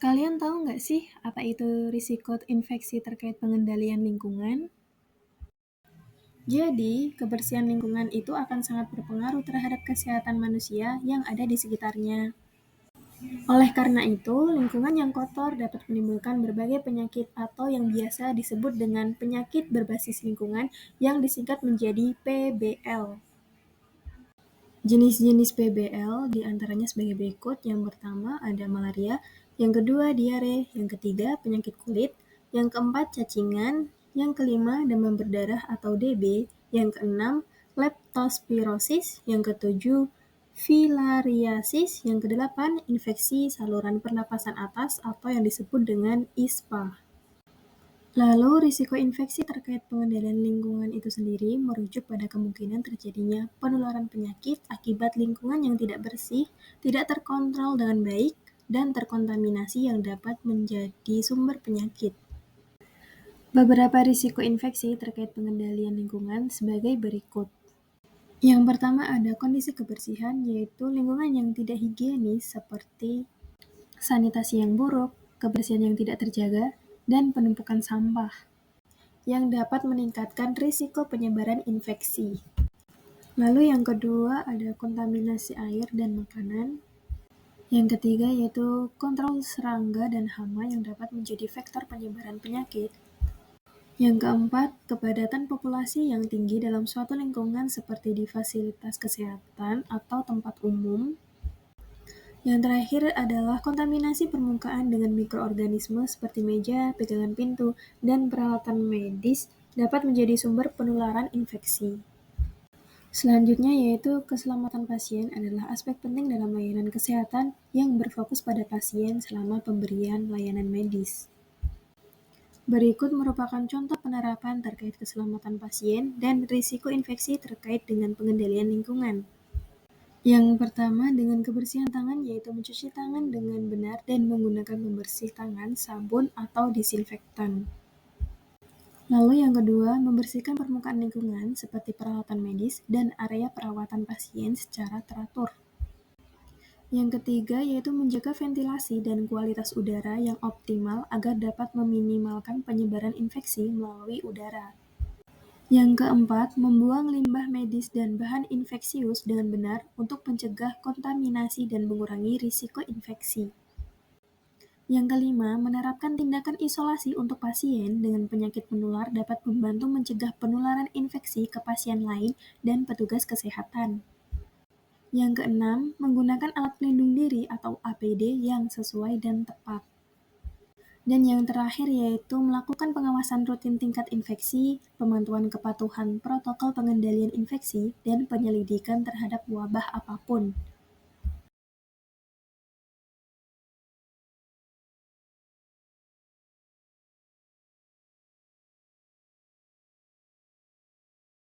Kalian tahu nggak sih apa itu risiko infeksi terkait pengendalian lingkungan? Jadi, kebersihan lingkungan itu akan sangat berpengaruh terhadap kesehatan manusia yang ada di sekitarnya. Oleh karena itu, lingkungan yang kotor dapat menimbulkan berbagai penyakit atau yang biasa disebut dengan penyakit berbasis lingkungan yang disingkat menjadi PBL. Jenis-jenis PBL diantaranya sebagai berikut. Yang pertama ada malaria, yang kedua diare, yang ketiga penyakit kulit, yang keempat cacingan, yang kelima demam berdarah atau DB, yang keenam leptospirosis, yang ketujuh filariasis, yang kedelapan infeksi saluran pernapasan atas atau yang disebut dengan ISPA. Lalu, risiko infeksi terkait pengendalian lingkungan itu sendiri merujuk pada kemungkinan terjadinya penularan penyakit akibat lingkungan yang tidak bersih, tidak terkontrol dengan baik, dan terkontaminasi yang dapat menjadi sumber penyakit. Beberapa risiko infeksi terkait pengendalian lingkungan sebagai berikut. Yang pertama ada kondisi kebersihan, yaitu lingkungan yang tidak higienis seperti sanitasi yang buruk, kebersihan yang tidak terjaga, dan penumpukan sampah yang dapat meningkatkan risiko penyebaran infeksi. Lalu yang kedua ada kontaminasi air dan makanan. Yang ketiga yaitu kontrol serangga dan hama yang dapat menjadi vektor penyebaran penyakit. Yang keempat, kepadatan populasi yang tinggi dalam suatu lingkungan seperti di fasilitas kesehatan atau tempat umum. Yang terakhir adalah kontaminasi permukaan dengan mikroorganisme seperti meja, pegangan pintu, dan peralatan medis dapat menjadi sumber penularan infeksi. Selanjutnya yaitu keselamatan pasien adalah aspek penting dalam layanan kesehatan yang berfokus pada pasien selama pemberian layanan medis. Berikut merupakan contoh penerapan terkait keselamatan pasien dan risiko infeksi terkait dengan pengendalian lingkungan. Yang pertama, dengan kebersihan tangan, yaitu mencuci tangan dengan benar dan menggunakan pembersih tangan, sabun, atau disinfektan. Lalu yang kedua, membersihkan permukaan lingkungan seperti peralatan medis dan area perawatan pasien secara teratur. Yang ketiga, yaitu menjaga ventilasi dan kualitas udara yang optimal agar dapat meminimalkan penyebaran infeksi melalui udara. Yang keempat, membuang limbah medis dan bahan infeksius dengan benar untuk mencegah kontaminasi dan mengurangi risiko infeksi. Yang kelima, menerapkan tindakan isolasi untuk pasien dengan penyakit menular dapat membantu mencegah penularan infeksi ke pasien lain dan petugas kesehatan. Yang keenam, menggunakan alat pelindung diri atau APD yang sesuai dan tepat. Dan yang terakhir yaitu melakukan pengawasan rutin tingkat infeksi, pemantauan kepatuhan protokol pengendalian infeksi, dan penyelidikan terhadap wabah apapun.